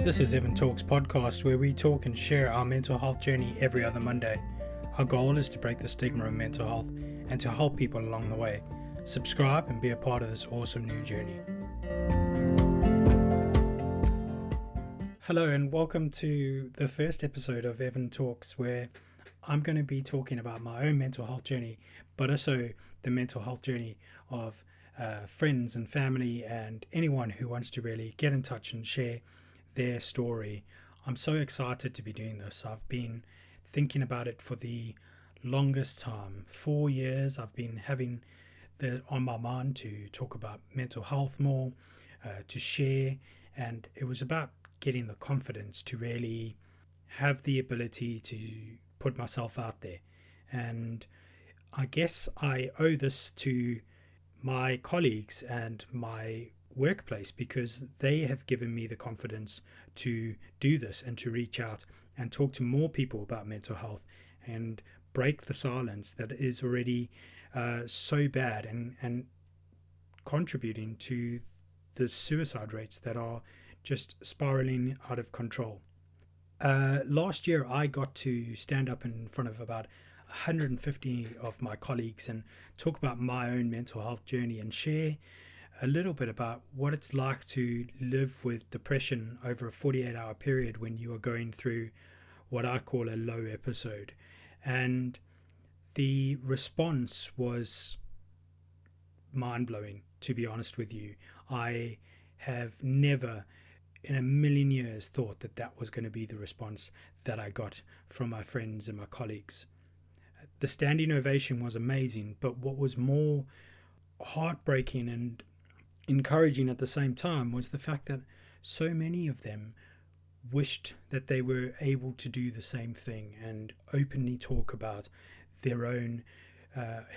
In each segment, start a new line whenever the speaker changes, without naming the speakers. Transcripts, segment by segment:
This is Evan Talks podcast, where we talk and share our mental health journey every other Monday. Our goal is to break the stigma of mental health and to help people along the way. Subscribe and be a part of this awesome new journey. Hello and welcome to the first episode of Evan Talks, where I'm going to be talking about my own mental health journey, but also the mental health journey of friends and family and anyone who wants to really get in touch and share their story. I'm so excited to be doing this. I've been thinking about it for the longest time. 4 years I've been having on my mind to talk about mental health more, to share, and it was about getting the confidence to really have the ability to put myself out there. And I guess I owe this to my colleagues and my workplace, because they have given me the confidence to do this and to reach out and talk to more people about mental health and break the silence that is already so bad and contributing to the suicide rates that are just spiraling out of control. Last year I got to stand up in front of about 150 of my colleagues and talk about my own mental health journey and share a little bit about what it's like to live with depression over a 48-hour period when you are going through what I call a low episode. And the response was mind-blowing, to be honest with you. I have never in a million years thought that was going to be the response that I got from my friends and my colleagues. The standing ovation was amazing, but what was more heartbreaking and encouraging at the same time was the fact that so many of them wished that they were able to do the same thing and openly talk about their own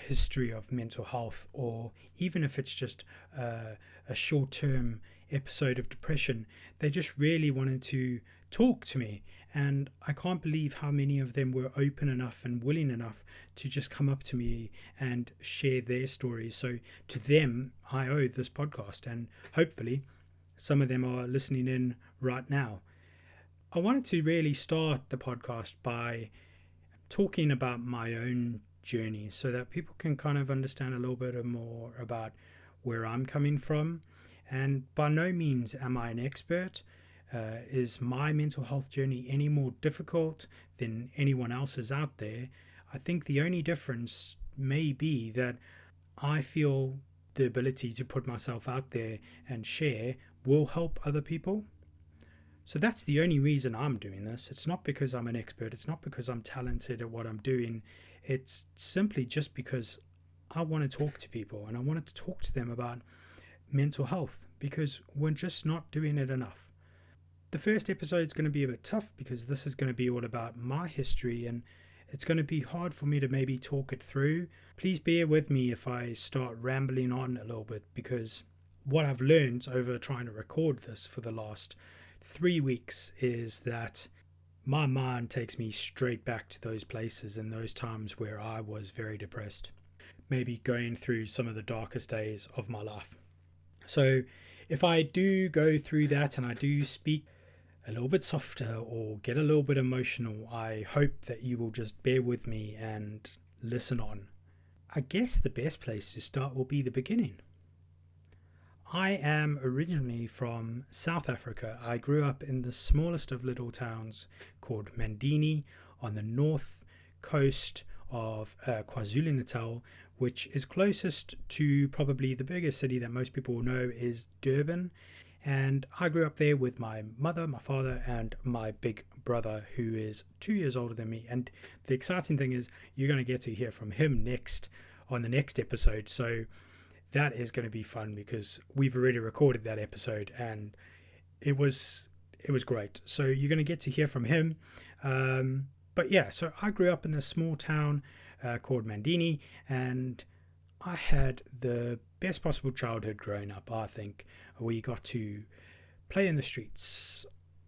history of mental health, or even if it's just a short-term episode of depression, they just really wanted to talk to me. And I can't believe how many of them were open enough and willing enough to just come up to me and share their stories. So to them, I owe this podcast, and hopefully some of them are listening in right now. I wanted to really start the podcast by talking about my own journey so that people can kind of understand a little bit more about where I'm coming from. And by no means am I an expert. Is my mental health journey any more difficult than anyone else's out there? I think the only difference may be that I feel the ability to put myself out there and share will help other people. So that's the only reason I'm doing this. It's not because I'm an expert. It's not because I'm talented at what I'm doing. It's simply just because I want to talk to people, and I wanted to talk to them about mental health, because we're just not doing it enough. The first episode is going to be a bit tough because this is going to be all about my history, and it's going to be hard for me to maybe talk it through. Please bear with me if I start rambling on a little bit, because what I've learned over trying to record this for the last 3 weeks is that my mind takes me straight back to those places and those times where I was very depressed, maybe going through some of the darkest days of my life. So if I do go through that and I do speak a little bit softer or get a little bit emotional, I hope that you will just bear with me and listen on. I guess the best place to start will be the beginning. I am originally from South Africa. I grew up in the smallest of little towns called Mandini on the north coast of KwaZulu-Natal, which is closest to probably the biggest city that most people will know is Durban. And I grew up there with my mother, my father, and my big brother, who is 2 years older than me. And the exciting thing is you're going to get to hear from him next on the next episode. So that is going to be fun because we've already recorded that episode and it was great. So you're going to get to hear from him. But yeah, so I grew up in this small town called Mandini, and I had the best possible childhood growing up, I think. We got to play in the streets,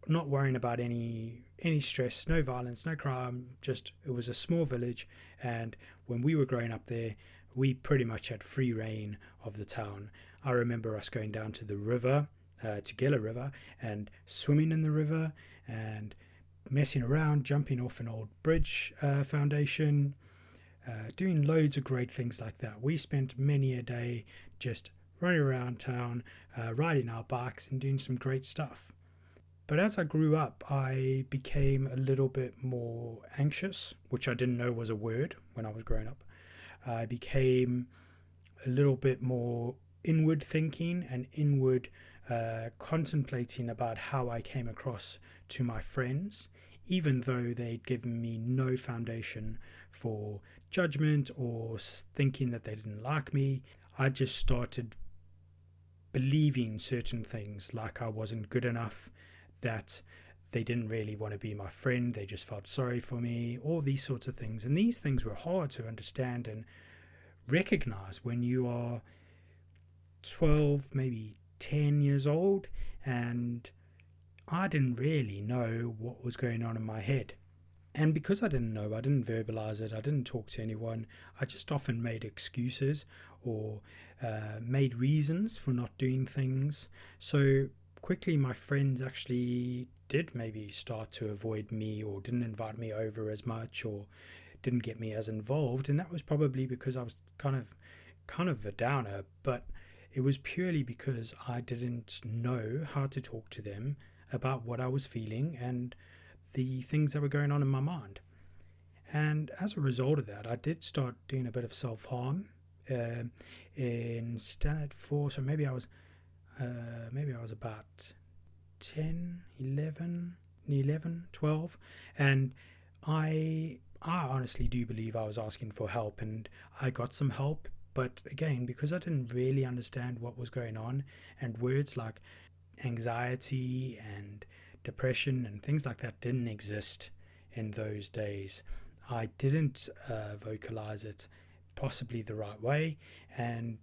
not worrying about any stress, no violence, no crime, just it was a small village, and when we were growing up there, we pretty much had free reign of the town. I remember us going down to the river Tugela River and swimming in the river and messing around, jumping off an old bridge foundation, doing loads of great things like that. We spent many a day just running around town, riding our bikes and doing some great stuff. But as I grew up, I became a little bit more anxious, which I didn't know was a word when I was growing up. I became a little bit more inward thinking and inward contemplating about how I came across to my friends, even though they'd given me no foundation for judgment or thinking that they didn't like me. I just started believing certain things, like I wasn't good enough, that they didn't really want to be my friend, they just felt sorry for me, all these sorts of things. And these things were hard to understand and recognize when you are 12, maybe 10 years old, and I didn't really know what was going on in my head. And because I didn't know, I didn't verbalize it, I didn't talk to anyone, I just often made excuses or made reasons for not doing things. So quickly my friends actually did maybe start to avoid me or didn't invite me over as much or didn't get me as involved, and that was probably because I was kind of a downer, but it was purely because I didn't know how to talk to them about what I was feeling and the things that were going on in my mind. And as a result of that, I did start doing a bit of self-harm in Standard 4. So maybe I was about 10, 11, 12, and I honestly do believe I was asking for help, and I got some help. But again, because I didn't really understand what was going on, and words like anxiety and depression and things like that didn't exist in those days, I didn't vocalize it possibly the right way, and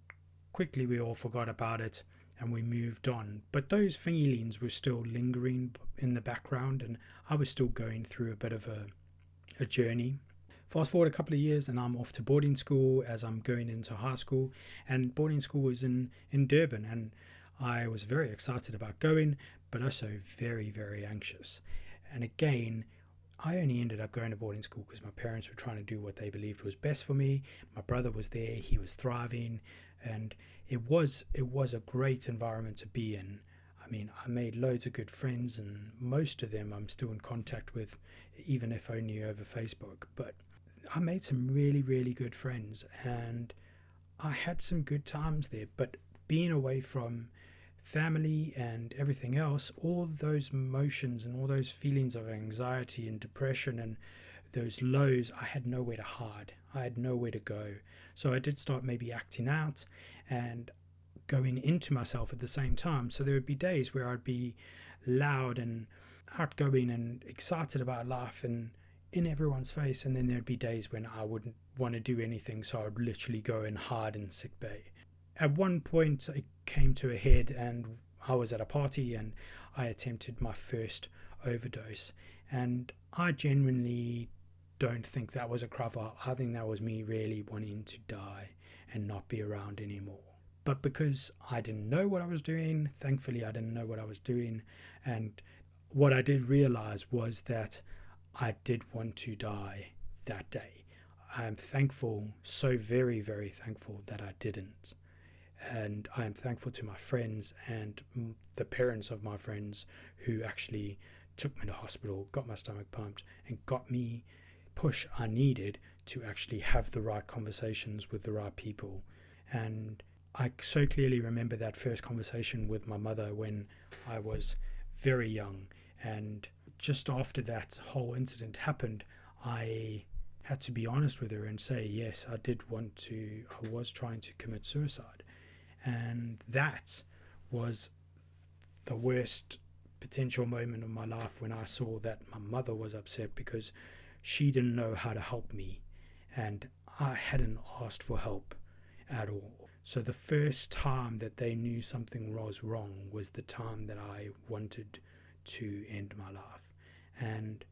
quickly we all forgot about it and we moved on. But those feelings were still lingering in the background, and I was still going through a bit of a journey. Fast forward a couple of years and I'm off to boarding school as I'm going into high school, and boarding school was in Durban, and I was very excited about going, but also very, very anxious. And again, I only ended up going to boarding school because my parents were trying to do what they believed was best for me. My brother was there, he was thriving, and it was a great environment to be in. I mean, I made loads of good friends, and most of them I'm still in contact with, even if only over Facebook. But I made some really, really good friends, and I had some good times there. But being away from family and everything else, all those emotions and all those feelings of anxiety and depression and those lows, I had nowhere to hide. I had nowhere to go. So I did start maybe acting out and going into myself at the same time. So there would be days where I'd be loud and outgoing and excited about life and in everyone's face, and then there'd be days when I wouldn't want to do anything, so I'd literally go and hide in sick bay. At one point it came to a head, and I was at a party and I attempted my first overdose, and I genuinely don't think that was a cover. I think that was me really wanting to die and not be around anymore. But because I didn't know what I was doing, thankfully I didn't know what I was doing, and what I did realize was that I did want to die that day. I am thankful, so very, very thankful that I didn't. And I am thankful to my friends and the parents of my friends who actually took me to hospital, got my stomach pumped, and got me push I needed to actually have the right conversations with the right people. And I so clearly remember that first conversation with my mother when I was very young, and just after that whole incident happened, I had to be honest with her and say, yes, I was trying to commit suicide. And that was the worst potential moment of my life, when I saw that my mother was upset because she didn't know how to help me, and I hadn't asked for help at all. So the first time that they knew something was wrong was the time that I wanted to end my life. And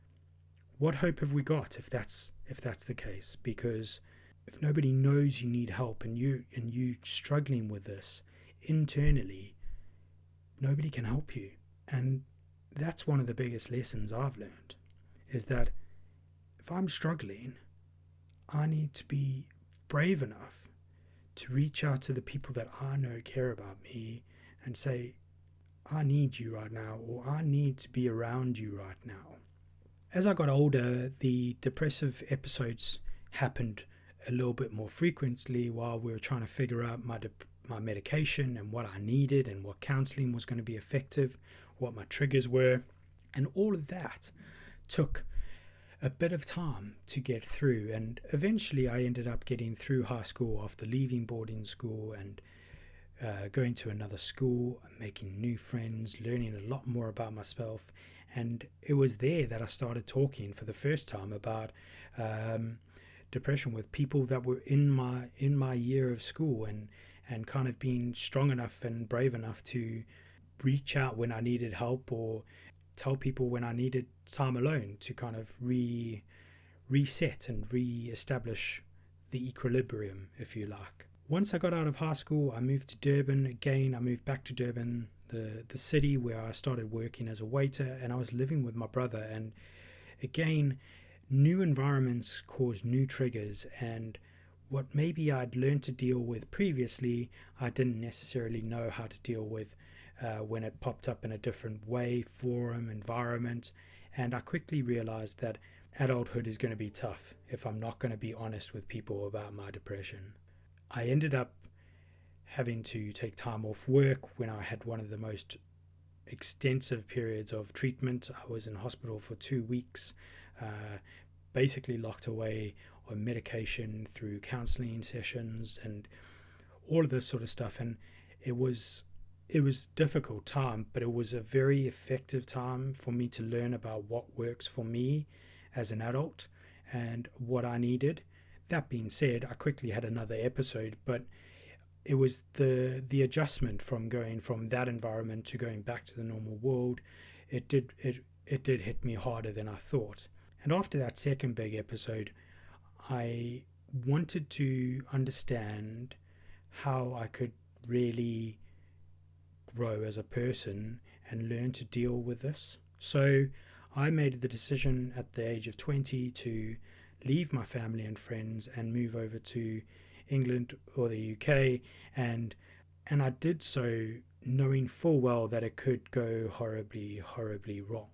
what hope have we got if that's the case? Because if nobody knows you need help and you struggling with this internally, nobody can help you. And that's one of the biggest lessons I've learned, is that if I'm struggling, I need to be brave enough to reach out to the people that I know care about me and say, I need you right now, or I need to be around you right now. As I got older, the depressive episodes happened a little bit more frequently while we were trying to figure out my medication and what I needed and what counseling was going to be effective, what my triggers were. And all of that took a bit of time to get through. And eventually I ended up getting through high school after leaving boarding school and going to another school, making new friends, learning a lot more about myself. And it was there that I started talking for the first time about depression with people that were in my year of school, and kind of being strong enough and brave enough to reach out when I needed help, or tell people when I needed time alone to kind of reset and re-establish the equilibrium, if you like. Once I got out of high school, I moved to Durban again. I moved back to Durban, the city where I started working as a waiter, and I was living with my brother. And again, new environments cause new triggers, and what maybe I'd learned to deal with previously, I didn't necessarily know how to deal with when it popped up in a different way, forum, environment. And I quickly realized that adulthood is going to be tough if I'm not going to be honest with people about my depression. I ended up having to take time off work when I had one of the most extensive periods of treatment. I was in hospital for 2 weeks, basically locked away on medication through counseling sessions and all of this sort of stuff. And it was a difficult time, but it was a very effective time for me to learn about what works for me as an adult and what I needed. That being said, I quickly had another episode, but it was the adjustment from going from that environment to going back to the normal world. It did hit me harder than I thought. And after that second big episode, I wanted to understand how I could really grow as a person and learn to deal with this. So I made the decision at the age of 20 to leave my family and friends and move over to England or the UK, and I did so knowing full well that it could go horribly wrong.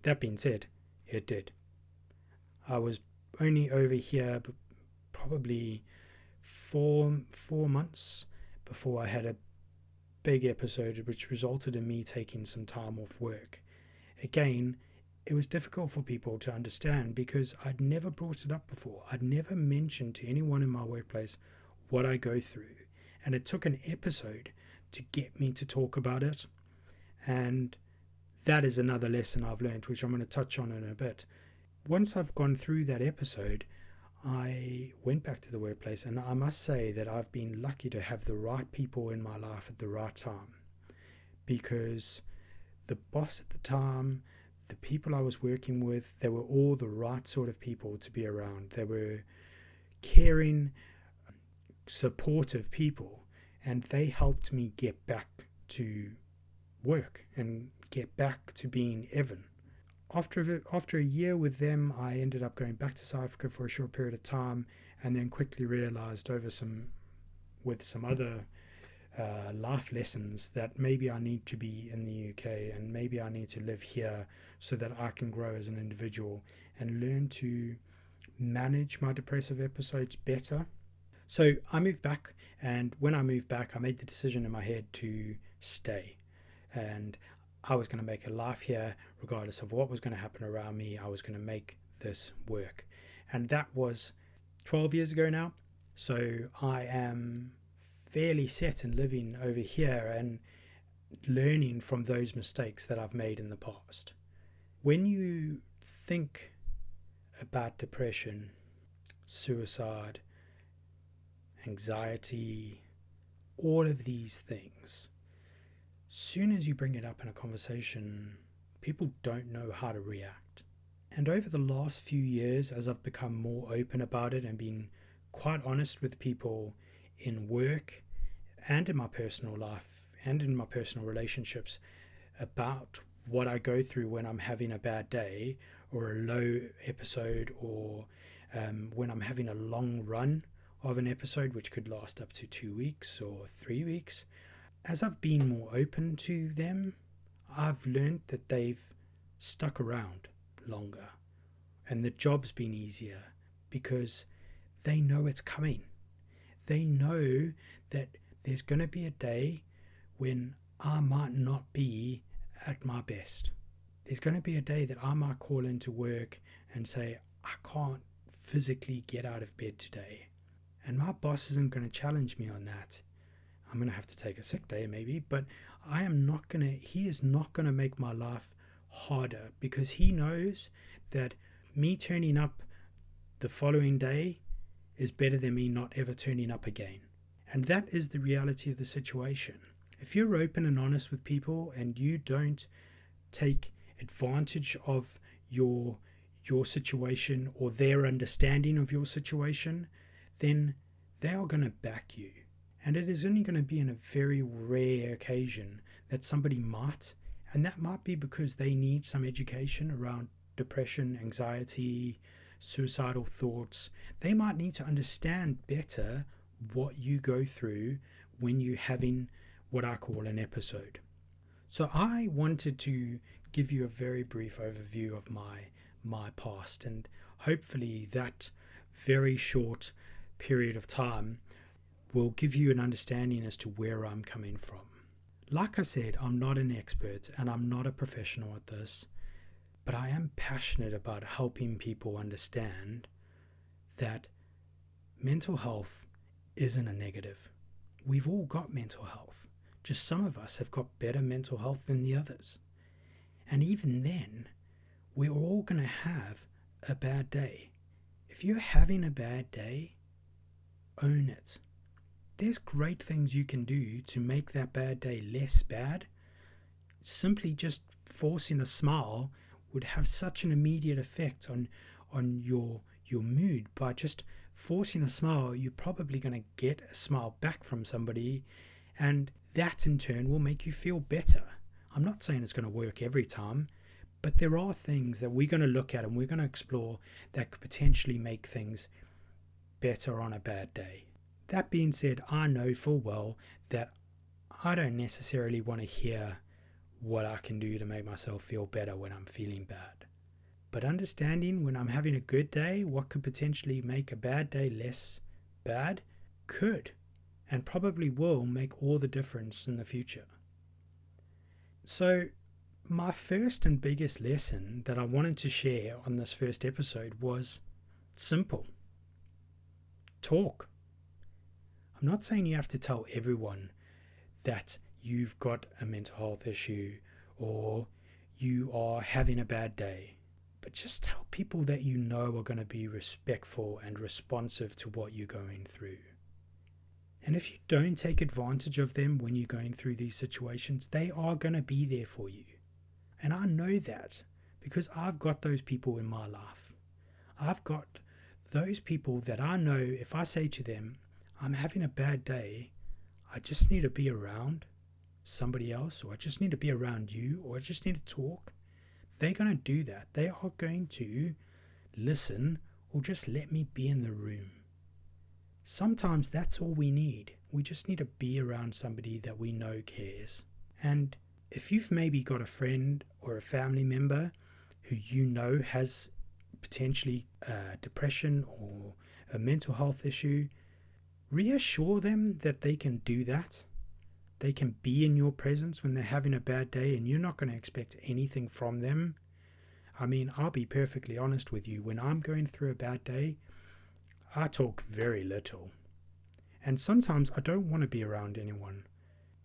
That being said, it did. I was only over here probably four months before I had a big episode which resulted in me taking some time off work. Again, it was difficult for people to understand because I'd never brought it up before. I'd never mentioned to anyone in my workplace what I go through. And it took an episode to get me to talk about it. And that is another lesson I've learned, which I'm going to touch on in a bit. Once I've gone through that episode, I went back to the workplace, and I must say that I've been lucky to have the right people in my life at the right time. Because the boss at the time, the people I was working with, they were all the right sort of people to be around. They were caring, supportive people, and they helped me get back to work and get back to being Evan. After a year with them, I ended up going back to South Africa for a short period of time, and then quickly realized with some other life lessons that maybe I need to be in the UK and maybe I need to live here so that I can grow as an individual and learn to manage my depressive episodes better. So I moved back, and when I moved back, I made the decision in my head to stay, and I was going to make a life here regardless of what was going to happen around me. I was going to make this work, and that was 12 years ago now. So I am fairly set and living over here and learning from those mistakes that I've made in the past. When you think about depression, suicide, anxiety, all of these things, soon as you bring it up in a conversation, people don't know how to react. And over the last few years, as I've become more open about it and been quite honest with people in work and in my personal life and in my personal relationships about what I go through when I'm having a bad day or a low episode, or when I'm having a long run of an episode, which could last up to 2 weeks or 3 weeks. As I've been more open to them, I've learned that they've stuck around longer and the job's been easier because they know it's coming. They know that there's going to be a day when I might not be at my best. There's going to be a day that I might call into work and say, I can't physically get out of bed today. And my boss isn't going to challenge me on that. I'm going to have to take a sick day maybe, but he is not going to make my life harder, because he knows that me turning up the following day is better than me not ever turning up again. And that is the reality of the situation. If you're open and honest with people and you don't take advantage of your situation or their understanding of your situation, then they are going to back you. And it is only going to be in a very rare occasion that somebody might, and that might be because they need some education around depression, anxiety, suicidal thoughts. They might need to understand better what you go through when you're having what I call an episode. So I wanted to give you a very brief overview of my past, and hopefully that very short period of time will give you an understanding as to where I'm coming from. Like I said, I'm not an expert and I'm not a professional at this, but I am passionate about helping people understand that mental health isn't a negative. We've all got mental health. Just some of us have got better mental health than the others. And even then, we're all going to have a bad day. If you're having a bad day, own it. There's great things you can do to make that bad day less bad. Simply just forcing a smile would have such an immediate effect on your mood. By just forcing a smile, you're probably going to get a smile back from somebody, and that in turn will make you feel better. I'm not saying it's going to work every time, but there are things that we're going to look at and we're going to explore that could potentially make things better on a bad day. That being said, I know full well that I don't necessarily want to hear what I can do to make myself feel better when I'm feeling bad. But understanding when I'm having a good day, what could potentially make a bad day less bad, could and probably will make all the difference in the future. So my first and biggest lesson that I wanted to share on this first episode was simple. Talk. I'm not saying you have to tell everyone that you've got a mental health issue or you are having a bad day, but just tell people that you know are going to be respectful and responsive to what you're going through. And if you don't take advantage of them when you're going through these situations, they are going to be there for you. And I know that because I've got those people in my life. I've got those people that I know if I say to them, I'm having a bad day, I just need to be around somebody else, or I just need to be around you, or I just need to talk, they're going to do that. They are going to listen or just let me be in the room. Sometimes that's all we need. We just need to be around somebody that we know cares. And if you've maybe got a friend or a family member who you know has potentially depression or a mental health issue, reassure them that they can do that. They can be in your presence when they're having a bad day, and you're not going to expect anything from them. I mean, I'll be perfectly honest with you. When I'm going through a bad day, I talk very little. And sometimes I don't want to be around anyone.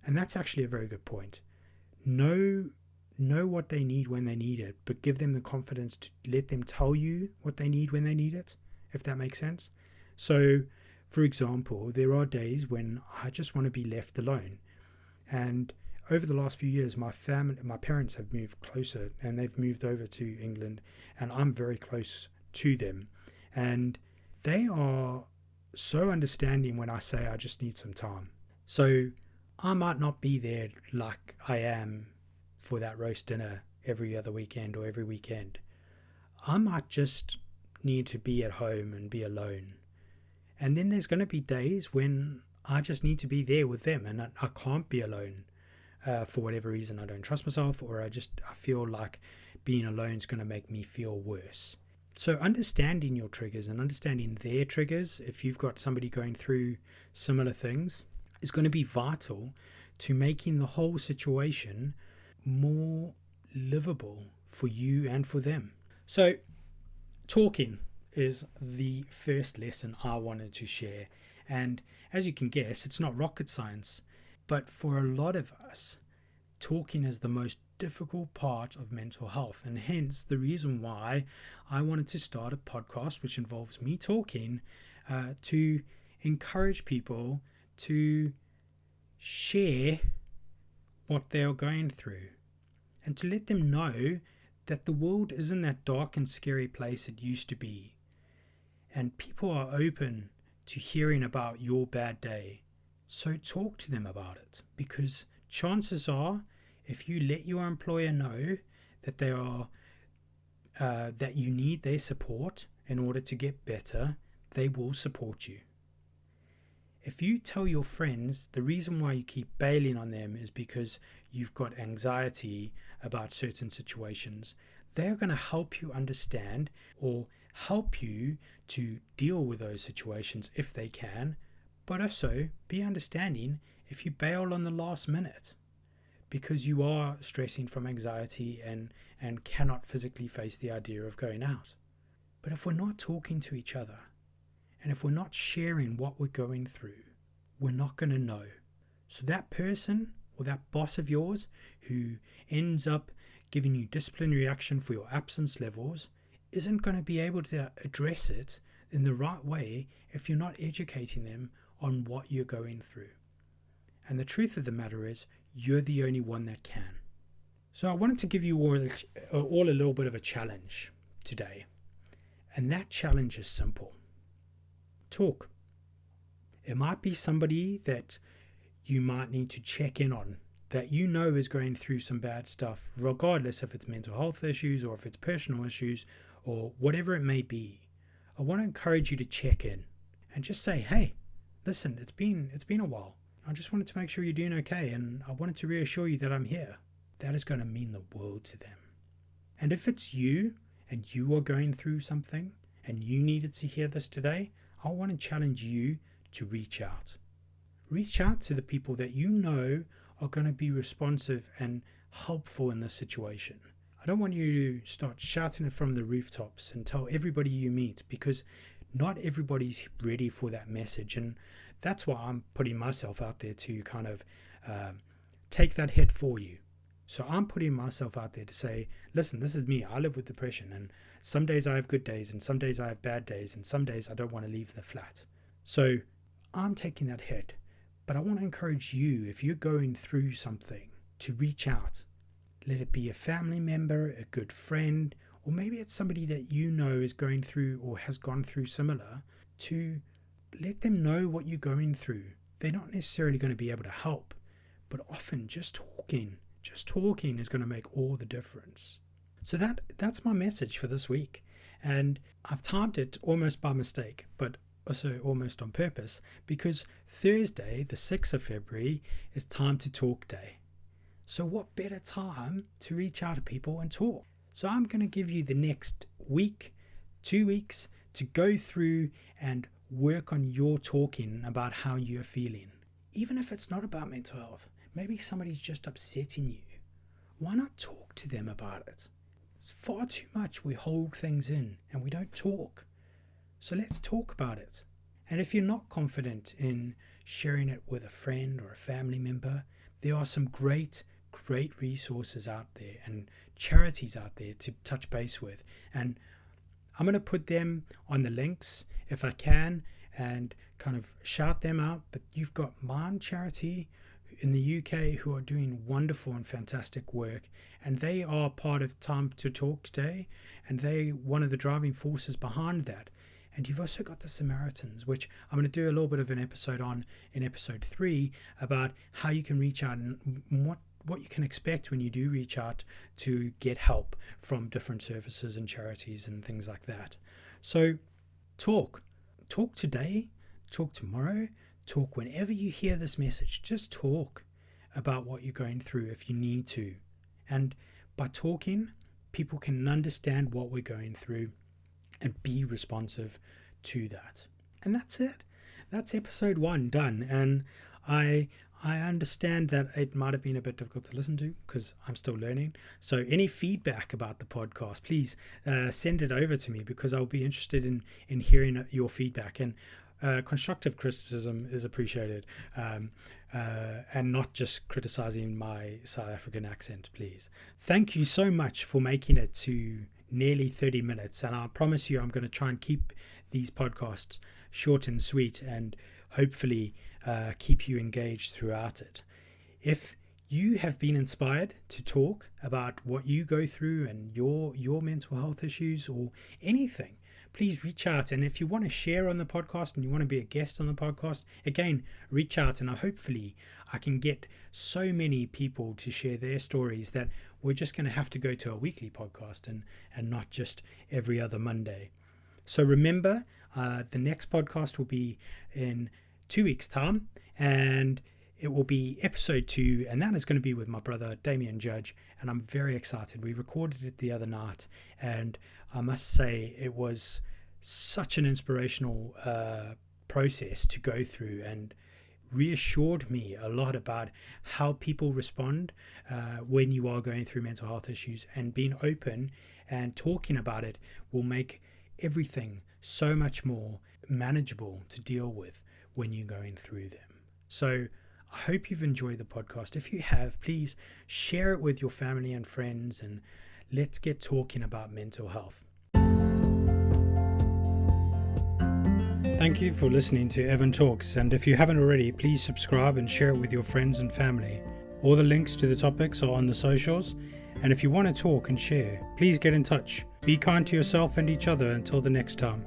And that's actually a very good point. Know what they need when they need it, but give them the confidence to let them tell you what they need when they need it, if that makes sense. So, for example, there are days when I just want to be left alone. And over the last few years, my parents have moved closer and they've moved over to England, and I'm very close to them. And they are so understanding when I say I just need some time. So I might not be there like I am for that roast dinner every other weekend or every weekend. I might just need to be at home and be alone. And then there's going to be days when I just need to be there with them and I can't be alone for whatever reason. I don't trust myself, or I feel like being alone is going to make me feel worse. So understanding your triggers and understanding their triggers, if you've got somebody going through similar things, is going to be vital to making the whole situation more livable for you and for them. So talking is the first lesson I wanted to share. And as you can guess, it's not rocket science. But for a lot of us, talking is the most difficult part of mental health. And hence the reason why I wanted to start a podcast which involves me talking to encourage people to share what they are going through and to let them know that the world isn't that dark and scary place it used to be. And people are open to hearing about your bad day. So talk to them about it, because chances are, if you let your employer know that they are that you need their support in order to get better, they will support you. If you tell your friends the reason why you keep bailing on them is because you've got anxiety about certain situations, they're going to help you understand or help you to deal with those situations if they can, but also be understanding if you bail on the last minute because you are stressing from anxiety and cannot physically face the idea of going out. But if we're not talking to each other, and if we're not sharing what we're going through, we're not going to know. So that person or that boss of yours who ends up giving you disciplinary action for your absence levels isn't going to be able to address it in the right way if you're not educating them on what you're going through. And the truth of the matter is, you're the only one that can. So I wanted to give you all a little bit of a challenge today. And that challenge is simple. Talk. It might be somebody that you might need to check in on, that you know is going through some bad stuff, regardless if it's mental health issues or if it's personal issues or whatever it may be. I want to encourage you to check in and just say, hey, listen, it's been a while. I just wanted to make sure you're doing okay, and I wanted to reassure you that I'm here. That is going to mean the world to them. And if it's you and you are going through something and you needed to hear this today, I want to challenge you to reach out. Reach out to the people that you know are going to be responsive and helpful in this situation. I don't want you to start shouting it from the rooftops and tell everybody you meet, because not everybody's ready for that message. And that's why I'm putting myself out there to kind of take that hit for you. So I'm putting myself out there to say, listen, this is me. I live with depression, and some days I have good days and some days I have bad days and some days I don't want to leave the flat. So I'm taking that hit, but I want to encourage you, if you're going through something, to reach out. Let it be a family member, a good friend, or maybe it's somebody that you know is going through or has gone through similar, to let them know what you're going through. They're not necessarily going to be able to help, but often just talking is going to make all the difference. So that's my message for this week. And I've timed it almost by mistake, but also almost on purpose, because Thursday, the 6th of February, is Time to Talk Day. So what better time to reach out to people and talk? So I'm going to give you the next week, 2 weeks, to go through and work on your talking about how you're feeling. Even if it's not about mental health, maybe somebody's just upsetting you. Why not talk to them about it? It's far too much we hold things in and we don't talk. So let's talk about it. And if you're not confident in sharing it with a friend or a family member, there are some great resources out there and charities out there to touch base with. And I'm going to put them on the links if I can and kind of shout them out. But you've got Mind Charity in the UK who are doing wonderful and fantastic work, and they are part of Time to Talk Today, and they one of the driving forces behind that. And you've also got the Samaritans, which I'm going to do a little bit of an episode on in episode 3 about how you can reach out and what you can expect when you do reach out to get help from different services and charities and things like that. So talk today, talk tomorrow, talk whenever you hear this message. Just talk about what you're going through if you need to. And by talking, people can understand what we're going through and be responsive to that. And that's it. That's episode 1 done. And I understand that it might have been a bit difficult to listen to because I'm still learning. So any feedback about the podcast, please send it over to me, because I'll be interested in hearing your feedback. And constructive criticism is appreciated, and not just criticizing my South African accent, please. Thank you so much for making it to nearly 30 minutes. And I promise you, I'm going to try and keep these podcasts short and sweet and hopefully keep you engaged throughout it. If you have been inspired to talk about what you go through and your mental health issues or anything, please reach out. And if you want to share on the podcast and you want to be a guest on the podcast, again, reach out, and hopefully I can get so many people to share their stories that we're just going to have to go to a weekly podcast and not just every other Monday. So remember, the next podcast will be in 2 weeks' time, and it will be episode 2, and that is going to be with my brother Damien Judge, and I'm very excited. We recorded it the other night, and I must say it was such an inspirational process to go through, and reassured me a lot about how people respond when you are going through mental health issues, and being open and talking about it will make everything so much more manageable to deal with when you're going through them. So I hope you've enjoyed the podcast. If you have, please share it with your family and friends, and let's get talking about mental health. Thank you for listening to Evan Talks, and if you haven't already, please subscribe and share it with your friends and family. All the links to the topics are on the socials, and if you want to talk and share, please get in touch. Be kind to yourself and each other until the next time.